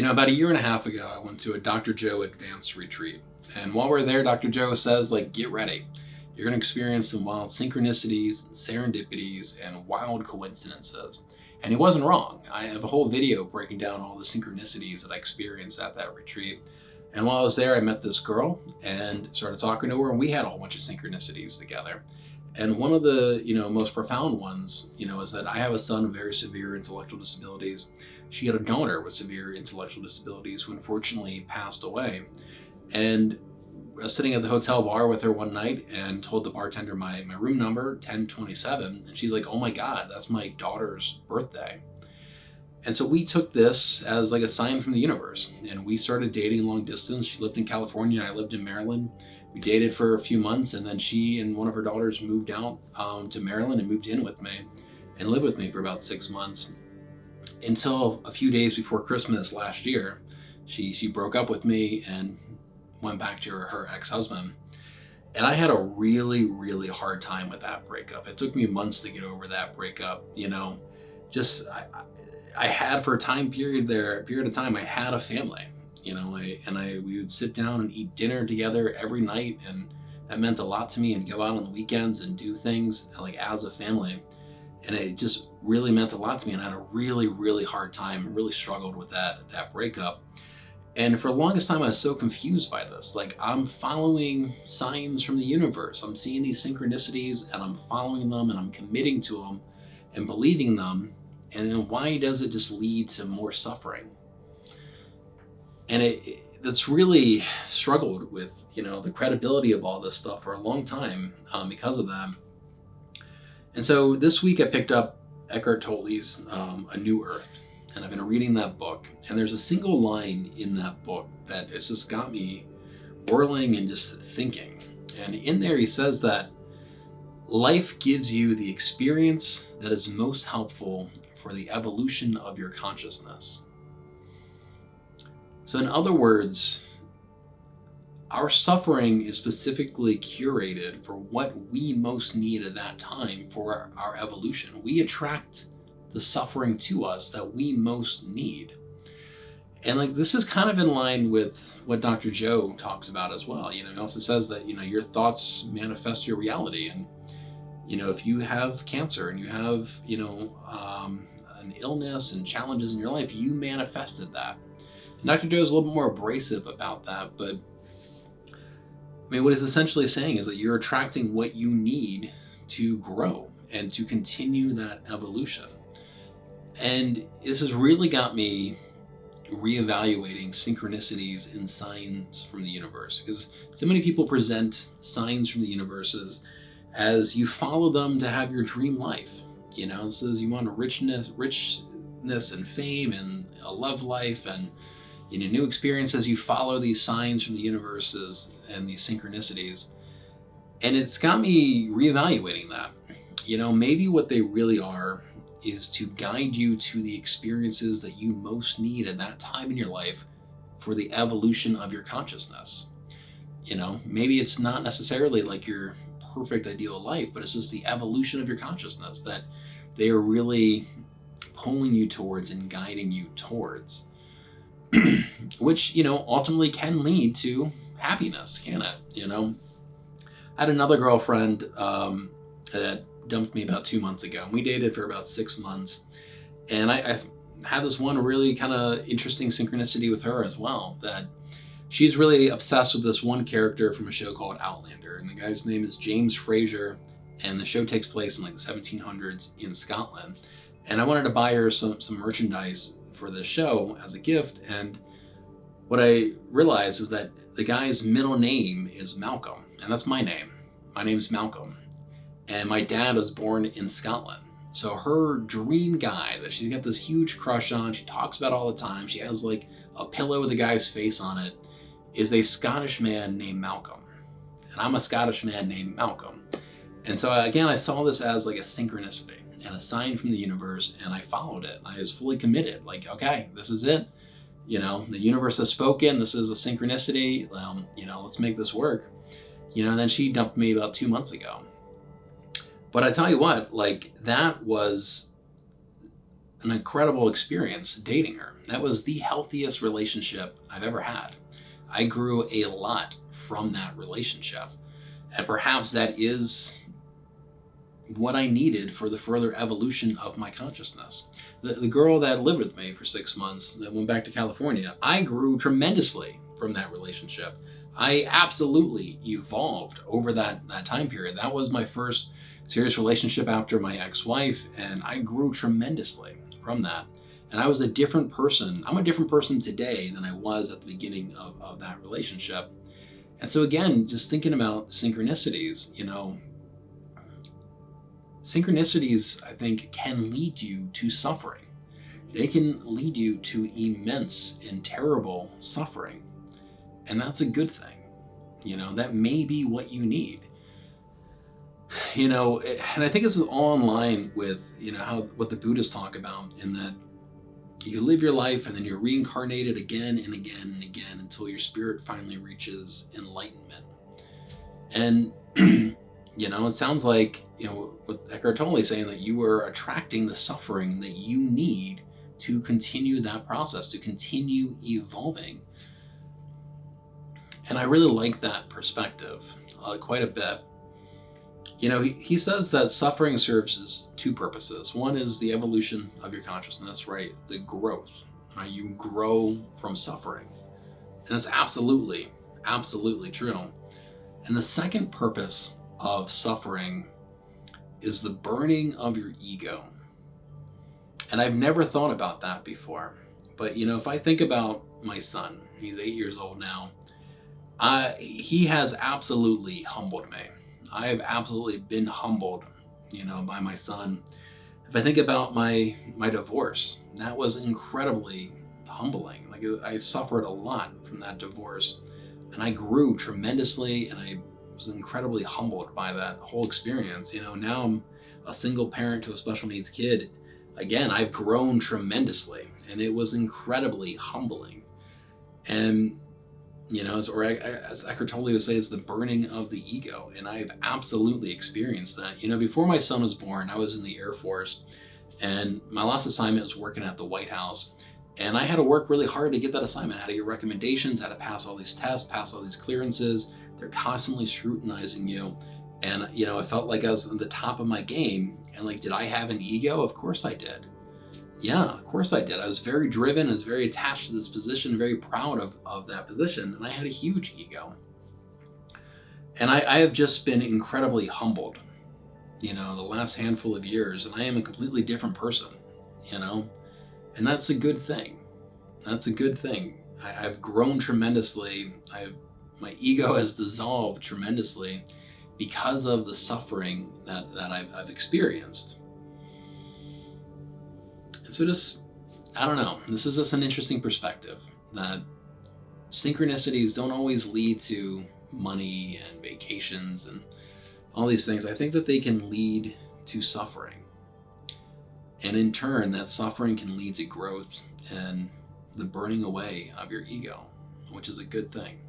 About a year and a half ago, I went to a Dr. Joe advanced retreat. And while we're there, Dr. Joe says, get ready. You're going to experience some wild synchronicities, and serendipities, and wild coincidences. And he wasn't wrong. I have a whole video breaking down all the synchronicities that I experienced at that retreat. And while I was there, I met this girl and started talking to her, and we had a whole bunch of synchronicities together. And one of the, most profound ones, is that I have a son with very severe intellectual disabilities. She had a daughter with severe intellectual disabilities who unfortunately passed away. And I was sitting at the hotel bar with her one night and told the bartender my room number, 1027. And she's like, oh my God, that's my daughter's birthday. And so we took this as a sign from the universe. And we started dating long distance. She lived in California, I lived in Maryland. We dated for a few months, and then she and one of her daughters moved out to Maryland and moved in with me and lived with me for about 6 months. Until a few days before Christmas last year, she broke up with me and went back to her ex-husband. And I had a really, really hard time with that breakup. It took me months to get over that breakup. I had for a period of time, I had a family. We would sit down and eat dinner together every night, and that meant a lot to me, and go out on the weekends and do things as a family. And it just really meant a lot to me, and I had a really, really hard time, really struggled with that breakup. And for the longest time, I was so confused by this. I'm following signs from the universe. I'm seeing these synchronicities, and I'm following them, and I'm committing to them and believing them. And then why does it just lead to more suffering? And that's really struggled with, the credibility of all this stuff for a long time because of that. And so this week I picked up Eckhart Tolle's A New Earth, and I've been reading that book. And there's a single line in that book that has just got me whirling and just thinking. And in there he says that life gives you the experience that is most helpful for the evolution of your consciousness. So in other words, our suffering is specifically curated for what we most need at that time for our evolution. We attract the suffering to us that we most need. And this is kind of in line with what Dr. Joe talks about as well. He also says that, your thoughts manifest your reality. And, if you have cancer and you have, an illness and challenges in your life, you manifested that. Dr. Joe is a little bit more abrasive about that, but what he's essentially saying is that you're attracting what you need to grow and to continue that evolution. And this has really got me reevaluating synchronicities and signs from the universe, because so many people present signs from the universe as you follow them to have your dream life. It says you want a richness and fame and a love life and new experiences. You follow these signs from the universes and these synchronicities. And it's got me reevaluating that. Maybe what they really are is to guide you to the experiences that you most need at that time in your life for the evolution of your consciousness. Maybe it's not necessarily your perfect ideal life, but it's just the evolution of your consciousness that they are really pulling you towards and guiding you towards. Which, ultimately can lead to happiness, can it? I had another girlfriend that dumped me about 2 months ago, and we dated for about 6 months. And I had this one really kind of interesting synchronicity with her as well, that she's really obsessed with this one character from a show called Outlander. And the guy's name is James Fraser, and the show takes place in the 1700s in Scotland. And I wanted to buy her some merchandise for this show as a gift, and what I realized was that the guy's middle name is Malcolm, and that's my name. My name's Malcolm, and my dad was born in Scotland. So her dream guy that she's got this huge crush on, she talks about all the time, she has a pillow with a guy's face on it, is a Scottish man named Malcolm. And I'm a Scottish man named Malcolm. And so again, I saw this as a synchronicity and a sign from the universe, and I followed it. I was fully committed, okay, this is it. The universe has spoken, this is a synchronicity, let's make this work. And then she dumped me about 2 months ago. But I tell you what, that was an incredible experience dating her. That was the healthiest relationship I've ever had. I grew a lot from that relationship. And perhaps that is what I needed for the further evolution of my consciousness. The girl that lived with me for 6 months, that went back to California, I grew tremendously from that relationship. I absolutely evolved over that time period. That was my first serious relationship after my ex-wife, and I grew tremendously from that. And I was a different person. I'm a different person today than I was at the beginning of that relationship. And so again, just thinking about synchronicities, synchronicities, I think, can lead you to suffering. They can lead you to immense and terrible suffering. And that's a good thing. That may be what you need. And I think this is all in line with, what the Buddhists talk about, in that you live your life and then you're reincarnated again and again and again until your spirit finally reaches enlightenment. And, it sounds like, what Eckhart Tolle is saying, that you are attracting the suffering that you need to continue that process, to continue evolving. And I really like that perspective quite a bit. He says that suffering serves as two purposes. One is the evolution of your consciousness, right? The growth, right? You grow from suffering. And that's absolutely, absolutely true. And the second purpose of suffering is the burning of your ego. And I've never thought about that before. But, if I think about my son, he's 8 years old now, he has absolutely humbled me. I have absolutely been humbled, by my son. If I think about my divorce, that was incredibly humbling. Like, I suffered a lot from that divorce, and I grew tremendously, and I was incredibly humbled by that whole experience. Now I'm a single parent to a special needs kid. Again, I've grown tremendously, and it was incredibly humbling. And as Eckhart Tolle would say, it's the burning of the ego. And I've absolutely experienced that. Before my son was born, I was in the Air Force, and my last assignment was working at the White House. And I had to work really hard to get that assignment. I had to get recommendations, I had to pass all these tests, pass all these clearances. They're constantly scrutinizing you. And, I felt like I was at the top of my game. And did I have an ego? Of course I did. Yeah, of course I did. I was very driven. I was very attached to this position, very proud of that position. And I had a huge ego. And I have just been incredibly humbled, the last handful of years. And I am a completely different person, and that's a good thing. That's a good thing. I've grown tremendously. My ego has dissolved tremendously because of the suffering that I've experienced. And so I don't know, this is just an interesting perspective, that synchronicities don't always lead to money and vacations and all these things. I think that they can lead to suffering. And in turn, that suffering can lead to growth and the burning away of your ego, which is a good thing.